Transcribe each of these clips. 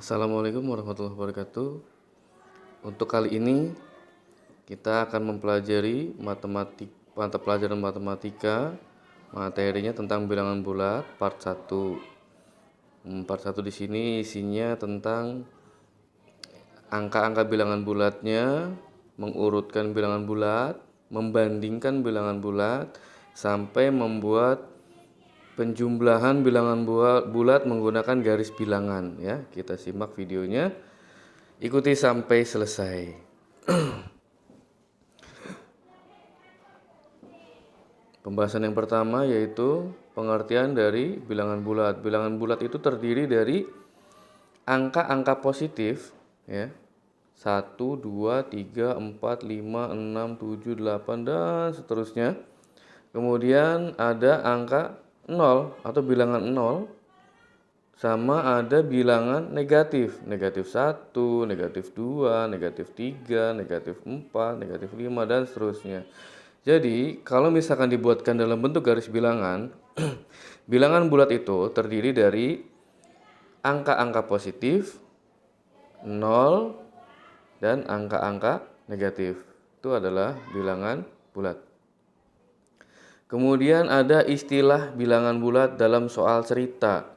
Assalamualaikum warahmatullahi wabarakatuh. Untuk kali ini kita akan mempelajari mata pelajaran matematika, materinya tentang bilangan bulat part 1. Part 1 di sini isinya tentang angka-angka bilangan bulatnya, mengurutkan bilangan bulat, membandingkan bilangan bulat, sampai membuat penjumlahan bilangan bulat menggunakan garis bilangan ya. Kita simak videonya. Ikuti sampai selesai. Pembahasan yang pertama yaitu pengertian dari bilangan bulat. Bilangan bulat itu terdiri dari angka-angka positif ya. 1, 2, 3, 4, 5, 6, 7, 8 dan seterusnya. Kemudian ada angka 0 atau bilangan 0, sama ada bilangan negatif, negatif 1, negatif 2, negatif 3, negatif 4, negatif 5 dan seterusnya. Jadi kalau misalkan dibuatkan dalam bentuk garis bilangan, bilangan bulat itu terdiri dari angka-angka positif, 0, dan angka-angka negatif. Itu adalah bilangan bulat. Kemudian ada istilah bilangan bulat dalam soal cerita.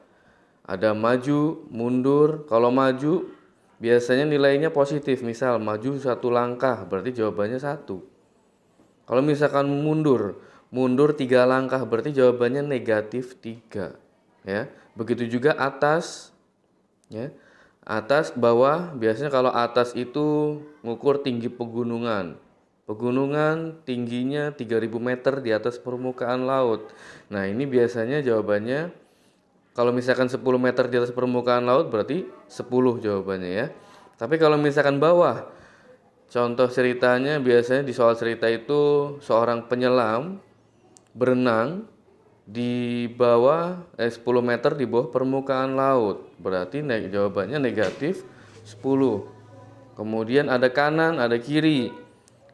Ada maju, mundur. Kalau maju biasanya nilainya positif. Misal maju 1 langkah berarti jawabannya 1. Kalau misalkan mundur 3 langkah berarti jawabannya negatif 3. Ya. Begitu juga atas ya. Atas, bawah, biasanya kalau atas itu ngukur tinggi pegunungan. Pegunungan tingginya 3000 meter di atas permukaan laut. Nah, ini biasanya jawabannya kalau misalkan 10 meter di atas permukaan laut berarti 10 jawabannya ya. Tapi kalau misalkan bawah, contoh ceritanya biasanya di soal cerita itu seorang penyelam berenang di bawah 10 meter di bawah permukaan laut. Berarti jawabannya negatif 10. Kemudian ada kanan, ada kiri.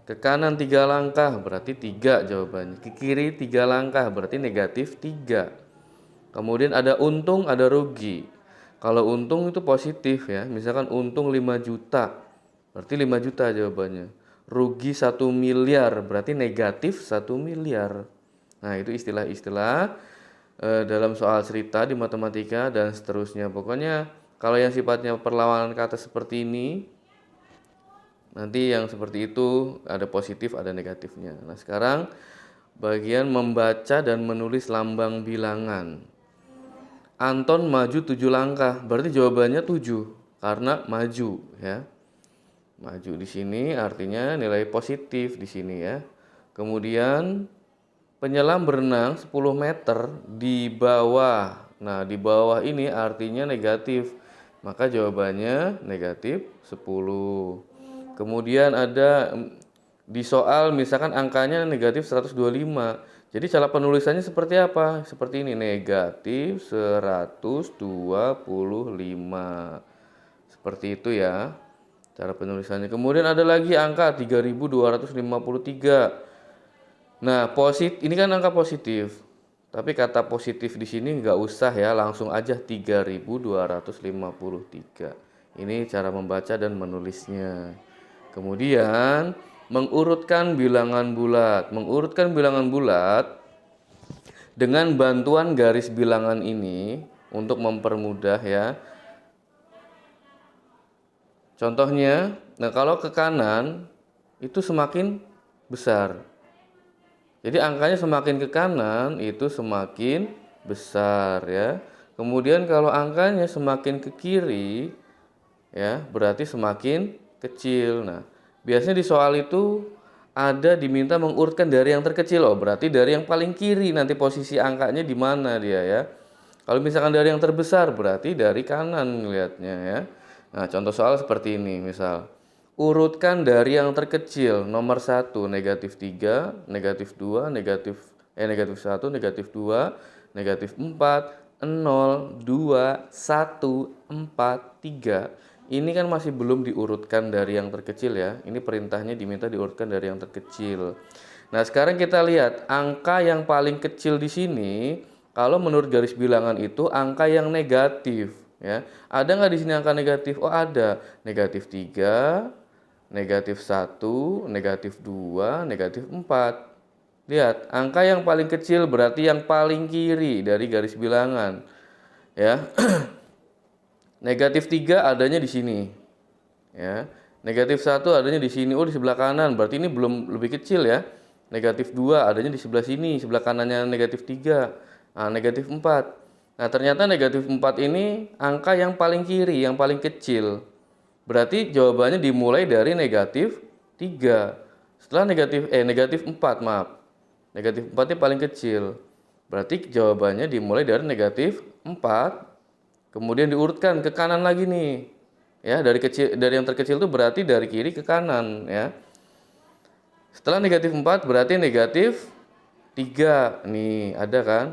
Ke kanan 3 langkah berarti 3 jawabannya. Ke kiri 3 langkah berarti negatif 3. Kemudian ada untung, ada rugi. Kalau untung itu positif ya. Misalkan untung 5 juta berarti 5 juta jawabannya. Rugi 1 miliar berarti negatif 1 miliar. Nah, itu istilah-istilah dalam soal cerita di matematika dan seterusnya. Pokoknya kalau yang sifatnya perlawanan kata seperti ini, nanti yang seperti itu ada positif, ada negatifnya. Nah, sekarang bagian membaca dan menulis lambang bilangan. Anton maju 7 langkah, berarti jawabannya 7 karena maju ya. Maju di sini artinya nilai positif di sini ya. Kemudian penyelam berenang 10 meter di bawah. Nah, di bawah ini artinya negatif. Maka jawabannya negatif 10. Kemudian ada di soal misalkan angkanya negatif 125. Jadi cara penulisannya seperti apa? Seperti ini, negatif 125. Seperti itu ya cara penulisannya. Kemudian ada lagi angka 3253. Nah, ini kan angka positif. Tapi kata positif di sini nggak usah ya, langsung aja 3253. Ini cara membaca dan menulisnya. Kemudian mengurutkan bilangan bulat. Mengurutkan bilangan bulat dengan bantuan garis bilangan ini untuk mempermudah ya. Contohnya, nah kalau ke kanan itu semakin besar. Jadi angkanya semakin ke kanan itu semakin besar ya. Kemudian kalau angkanya semakin ke kiri ya, berarti semakin kecil. Nah, biasanya di soal itu ada diminta mengurutkan dari yang terkecil. Oh, berarti dari yang paling kiri nanti posisi angkanya di mana dia ya. Kalau misalkan dari yang terbesar berarti dari kanan lihatnya ya. Nah, contoh soal seperti ini misal. Urutkan dari yang terkecil. Nomor 1 negatif 3, negatif 2, negatif 1, negatif 2, negatif 4, 0, 2, 1, 4, 3. Ini kan masih belum diurutkan dari yang terkecil ya. Ini perintahnya diminta diurutkan dari yang terkecil. Nah, sekarang kita lihat angka yang paling kecil di sini. Kalau menurut garis bilangan itu angka yang negatif ya. Ada nggak di sini angka negatif? Oh ada, negatif 3, negatif 1, negatif 2, negatif 4. Lihat, angka yang paling kecil berarti yang paling kiri dari garis bilangan, ya. Negatif 3 adanya di sini, ya. Negatif 1 adanya di sini. Oh, di sebelah kanan. Berarti ini belum lebih kecil ya. Negatif 2 adanya di sebelah sini, sebelah kanannya negatif 3. Nah, negatif 4. Nah, ternyata negatif 4 ini angka yang paling kiri, yang paling kecil. Berarti jawabannya dimulai dari negatif 3. Setelah negatif 4, maaf. Negatif 4 ini paling kecil. Berarti jawabannya dimulai dari negatif 4, kemudian diurutkan ke kanan lagi nih. Ya, dari yang terkecil itu berarti dari kiri ke kanan ya. Setelah negatif 4 berarti negatif 3. Nih, ada kan?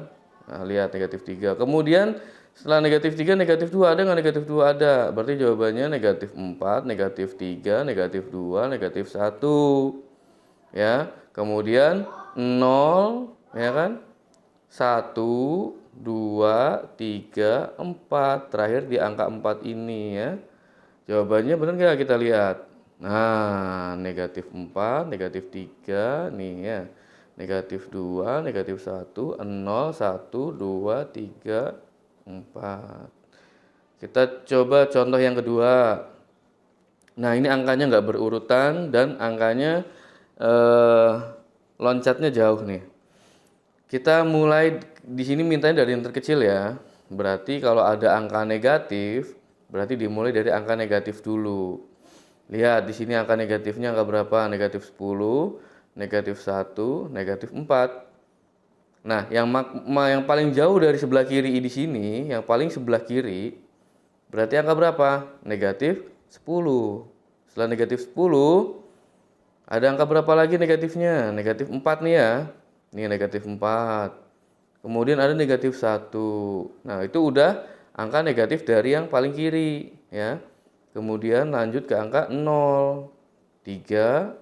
Nah, lihat negatif 3. Kemudian setelah negatif 3, negatif 2 ada nggak? Negatif 2 ada. Berarti jawabannya negatif 4, negatif 3, negatif 2, negatif 1. Ya. Kemudian 0, ya kan? 1, 2, 3, 4. Terakhir di angka 4 ini ya. Jawabannya benar nggak, kita lihat. Nah, negatif 4, negatif 3, nih ya. Negatif 2, negatif 1, 0, 1, 2, 3, 4. Kita coba contoh yang kedua. Nah, ini angkanya nggak berurutan dan angkanya loncatnya jauh nih. Kita mulai di sini mintanya dari yang terkecil ya. Berarti kalau ada angka negatif, berarti dimulai dari angka negatif dulu. Lihat di sini angka negatifnya angka berapa? Negatif 10, negatif 1, negatif 4. Nah, yang paling jauh dari sebelah kiri di sini, yang paling sebelah kiri, berarti angka berapa? Negatif 10. Setelah negatif 10, ada angka berapa lagi negatifnya? Negatif 4 nih ya. Ini negatif 4. Kemudian ada negatif 1. Nah, itu udah angka negatif dari yang paling kiri ya. Kemudian lanjut ke angka 0, 3,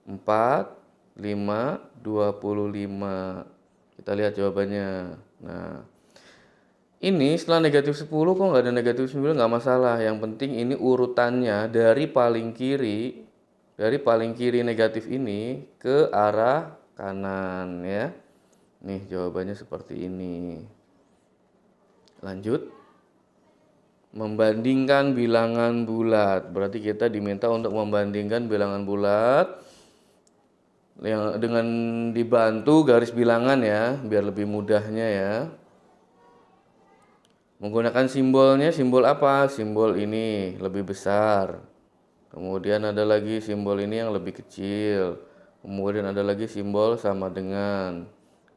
4, 5, 25. Kita lihat jawabannya. Nah, ini setelah negatif 10 kok nggak ada negatif 9, nggak masalah. Yang penting ini urutannya dari paling kiri negatif ini ke arah kanan ya. Nih jawabannya seperti ini. Lanjut. Membandingkan bilangan bulat. Berarti kita diminta untuk membandingkan bilangan bulat yang dengan dibantu garis bilangan ya, biar lebih mudahnya ya. Menggunakan simbolnya, simbol apa? Simbol ini lebih besar. Kemudian ada lagi simbol ini yang lebih kecil. Kemudian ada lagi simbol sama dengan.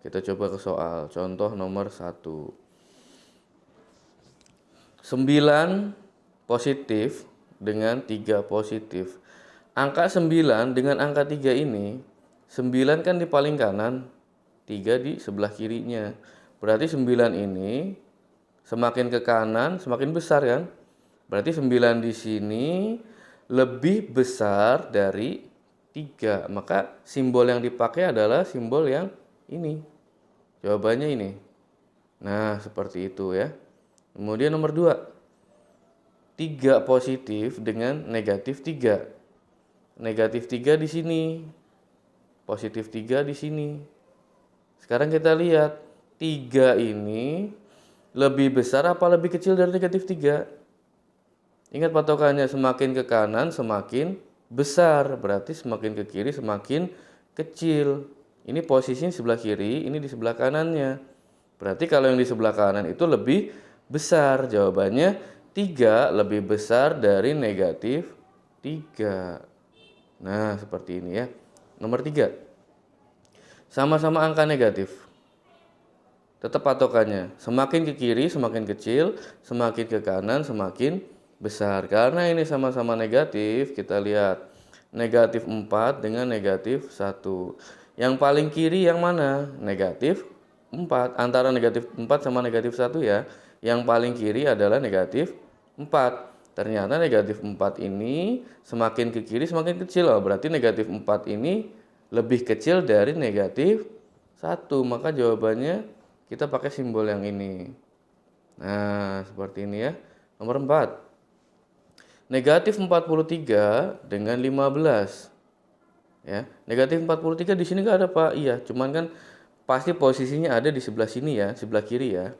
Kita coba ke soal. Contoh nomor 1. 9 positif dengan 3 positif. Angka 9 dengan angka 3 ini, 9 kan di paling kanan, 3 di sebelah kirinya. Berarti 9 ini semakin ke kanan semakin besar kan? Berarti 9 di sini lebih besar dari 3. Maka simbol yang dipakai adalah simbol yang ini. Jawabannya ini. Nah, seperti itu ya. Kemudian nomor 2. 3 positif dengan negatif 3. Negatif 3 di sini. Positif 3 di sini. Sekarang kita lihat. 3 ini lebih besar apa lebih kecil dari negatif 3? Ingat patokannya, semakin ke kanan semakin besar. Berarti semakin ke kiri semakin kecil. Ini posisinya sebelah kiri, ini di sebelah kanannya. Berarti kalau yang di sebelah kanan itu lebih besar. Jawabannya 3 lebih besar dari negatif 3. Nah, seperti ini ya. Nomor 3. Sama-sama angka negatif. Tetap patokannya. Semakin ke kiri semakin kecil, semakin ke kanan semakin besar. Karena ini sama-sama negatif, kita lihat. Negatif 4 dengan negatif 1. Yang paling kiri yang mana? Negatif 4. Antara negatif 4 sama negatif 1 ya. Yang paling kiri adalah negatif 4. Ternyata negatif 4 ini semakin ke kiri semakin kecil. Oh, berarti negatif 4 ini lebih kecil dari negatif 1. Maka jawabannya kita pakai simbol yang ini. Nah, seperti ini ya. Nomor 4. Negatif 43 dengan 15. Ya, negatif 43 di sini nggak ada Pak. Iya, cuman kan pasti posisinya ada di sebelah sini ya, sebelah kiri ya.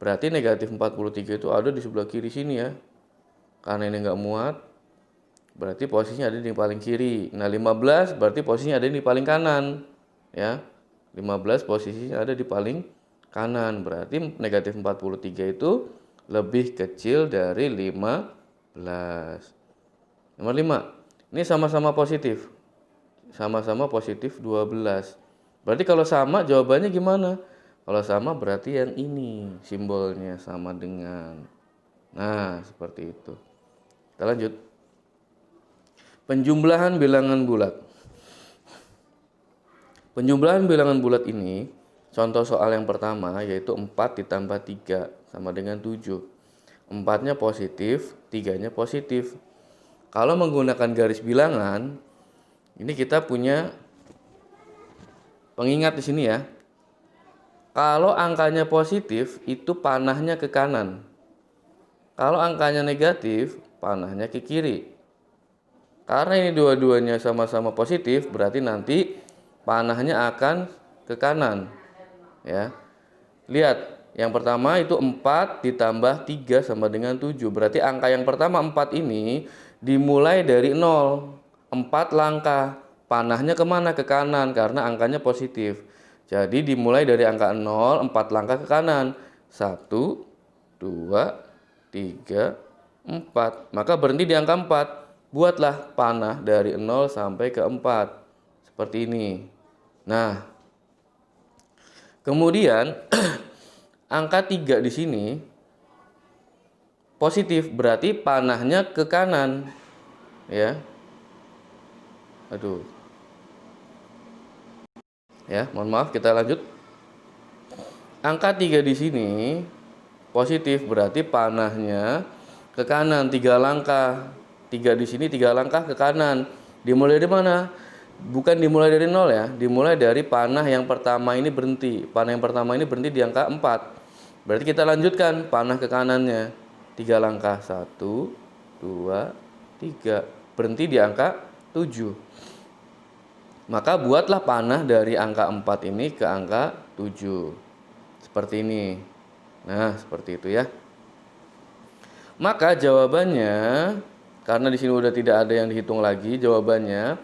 Berarti negatif 43 itu ada di sebelah kiri sini ya. Karena ini nggak muat, berarti posisinya ada di paling kiri. Nah, 15 berarti posisinya ada di paling kanan. Ya, 15 posisinya ada di paling kanan. Berarti negatif 43 itu lebih kecil dari 15. Nomor 5. Ini sama-sama positif. Sama-sama positif 12. Berarti kalau sama jawabannya gimana? Kalau sama berarti yang ini simbolnya sama dengan. Nah, seperti itu. Kita lanjut. Penjumlahan bilangan bulat. Penjumlahan bilangan bulat ini, contoh soal yang pertama yaitu 4 ditambah 3 sama dengan 7. 4-nya positif, 3-nya positif. Kalau menggunakan garis bilangan, ini kita punya pengingat di sini ya. Kalau angkanya positif, itu panahnya ke kanan. Kalau angkanya negatif, panahnya ke kiri. Karena ini dua-duanya sama-sama positif, berarti nanti panahnya akan ke kanan. Ya. Lihat, yang pertama itu 4 ditambah 3 sama dengan 7. Berarti angka yang pertama 4 ini dimulai dari 0. 4 langkah. Panahnya kemana? Ke kanan karena angkanya positif. Jadi dimulai dari angka 0, 4 langkah ke kanan. 1, 2, 3, 4. Maka berhenti di angka 4. Buatlah panah dari 0 sampai ke 4. Seperti ini. Nah, kemudian angka 3 di sini positif, berarti panahnya ke kanan. Ya. Aduh. Ya, mohon maaf, kita lanjut. Angka 3 di sini positif, berarti panahnya ke kanan 3 langkah. 3 di sini 3 langkah ke kanan. Dimulai dari mana? Bukan dimulai dari 0 ya, dimulai dari panah yang pertama ini berhenti. Panah yang pertama ini berhenti di angka 4. Berarti kita lanjutkan panah ke kanannya. 3 langkah, 1, 2, 3. Berhenti di angka 7. Maka buatlah panah dari angka 4 ini ke angka 7. Seperti ini. Nah, seperti itu ya. Maka jawabannya, karena di sini udah tidak ada yang dihitung lagi, jawabannya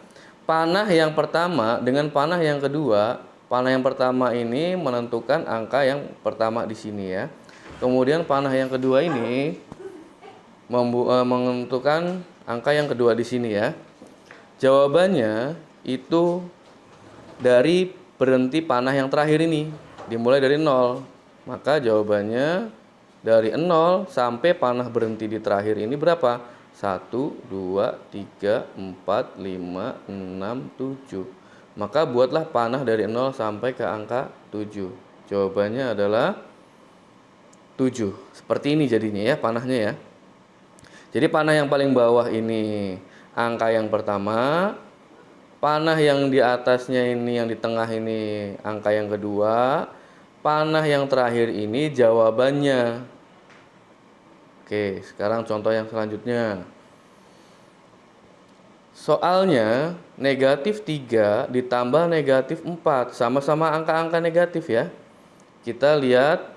panah yang pertama dengan panah yang kedua. Panah yang pertama ini menentukan angka yang pertama di sini ya. Kemudian panah yang kedua ini menentukan angka yang kedua di sini ya. Jawabannya itu dari berhenti panah yang terakhir ini, dimulai dari 0. Maka jawabannya dari 0 sampai panah berhenti di terakhir ini berapa? 1, 2, 3, 4, 5, 6, 7. Maka buatlah panah dari 0 sampai ke angka 7. Jawabannya adalah 7. Seperti ini jadinya ya panahnya ya. Jadi panah yang paling bawah ini angka yang pertama, panah yang di atasnya ini, yang di tengah ini angka yang kedua, panah yang terakhir ini jawabannya. Oke, sekarang contoh yang selanjutnya. Soalnya negatif 3 ditambah negatif 4, sama-sama angka-angka negatif ya. Kita lihat.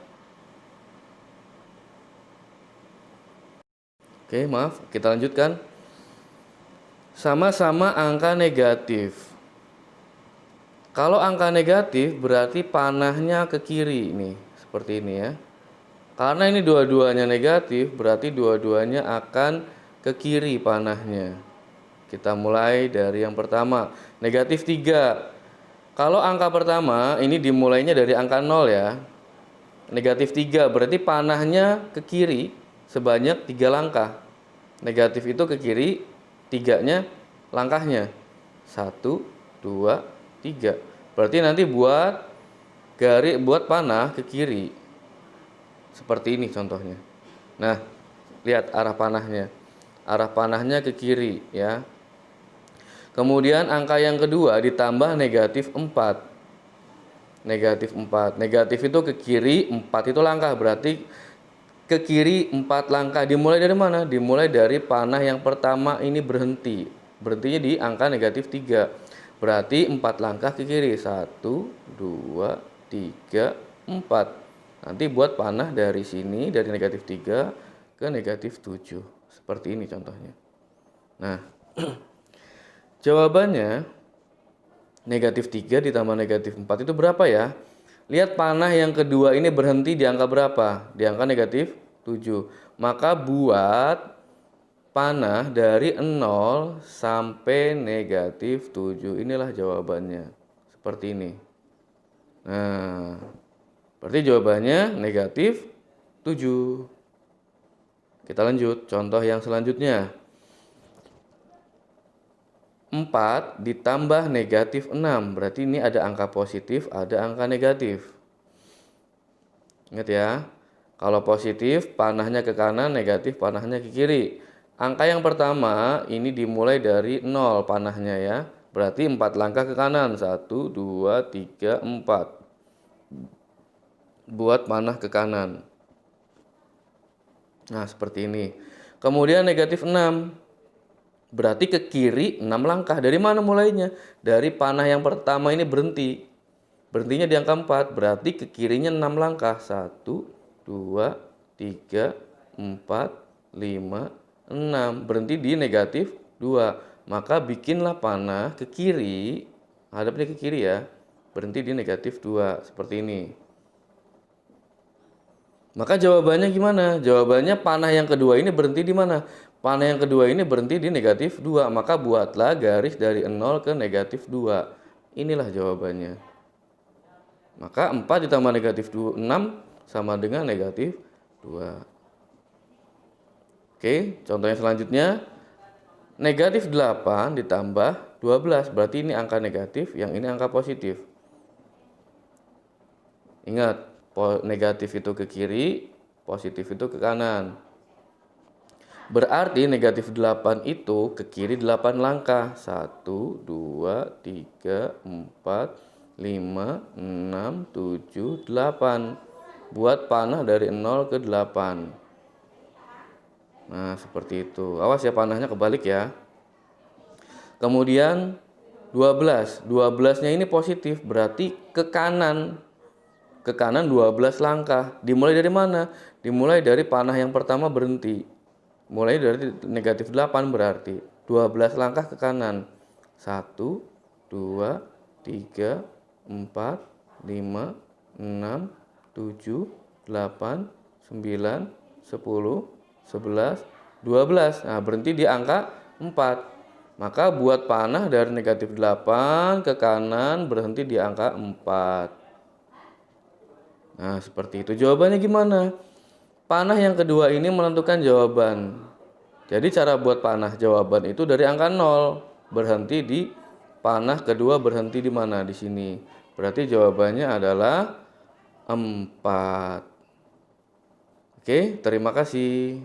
Oke, maaf, kita lanjutkan. Sama-sama angka negatif. Kalau angka negatif berarti panahnya ke kiri nih, seperti ini ya. Karena ini dua-duanya negatif, berarti dua-duanya akan ke kiri panahnya. Kita mulai dari yang pertama, negatif 3. Kalau angka pertama ini dimulainya dari angka 0 ya. Negatif 3 berarti panahnya ke kiri sebanyak 3 langkah. Negatif itu ke kiri, 3-nya langkahnya 1, 2, 3. Berarti nanti buat panah ke kiri. Seperti ini contohnya. Nah, lihat arah panahnya. Arah panahnya ke kiri ya. Kemudian angka yang kedua ditambah negatif 4. Negatif 4. Negatif itu ke kiri, 4 itu langkah. Berarti ke kiri 4 langkah. Dimulai dari mana? Dimulai dari panah yang pertama ini berhenti. Berhentinya di angka negatif 3. Berarti 4 langkah ke kiri. 1, 2, 3, 4. Nanti buat panah dari sini, dari negatif 3 ke negatif 7. Seperti ini contohnya. Nah, jawabannya negatif 3 ditambah negatif 4 itu berapa ya? Lihat panah yang kedua ini berhenti di angka berapa? Di angka negatif 7. Maka buat panah dari 0 sampai negatif 7. Inilah jawabannya. Seperti ini. Nah, berarti jawabannya negatif 7. Kita lanjut. Contoh yang selanjutnya. 4 ditambah negatif 6. Berarti ini ada angka positif, ada angka negatif. Ingat ya. Kalau positif, panahnya ke kanan, negatif, panahnya ke kiri. Angka yang pertama, ini dimulai dari 0 panahnya ya. Berarti 4 langkah ke kanan. 1, 2, 3, 4. Buat panah ke kanan. Nah, seperti ini. Kemudian negatif 6. Berarti ke kiri 6 langkah. Dari mana mulainya? Dari panah yang pertama ini berhenti. Berhentinya di angka 4. Berarti ke kirinya 6 langkah. 1, 2, 3, 4, 5, 6. Berhenti di negatif 2. Maka bikinlah panah ke kiri. Hadapnya ke kiri ya. Berhenti di negatif 2. Seperti ini. Maka jawabannya gimana? Jawabannya panah yang kedua ini berhenti di mana? Panah yang kedua ini berhenti di negatif 2. Maka buatlah garis dari 0 ke negatif 2. Inilah jawabannya. Maka 4 ditambah negatif 6 sama dengan negatif 2. Oke, contoh yang selanjutnya. Negatif 8 ditambah 12. Berarti ini angka negatif, yang ini angka positif. Ingat, negatif itu ke kiri, positif itu ke kanan. Berarti negatif 8 itu ke kiri 8 langkah. 1, 2, 3, 4, 5, 6, 7, 8. Buat panah dari 0 ke 8. Nah, seperti itu. Awas ya, panahnya kebalik ya. Kemudian 12. 12-nya ini positif, berarti ke kanan. Ke kanan 12 langkah. Dimulai dari mana? Dimulai dari panah yang pertama berhenti. Mulai dari negatif 8 berarti 12 langkah ke kanan. 1, 2, 3, 4, 5, 6, 7, 8, 9, 10, 11, 12. Nah, berhenti di angka 4. Maka buat panah dari negatif 8 ke kanan berhenti di angka 4. Nah, seperti itu. Jawabannya gimana? Panah yang kedua ini menentukan jawaban. Jadi cara buat panah jawaban itu dari angka 0. Berhenti di panah kedua, berhenti di mana? Di sini. Berarti jawabannya adalah 4. Oke, terima kasih.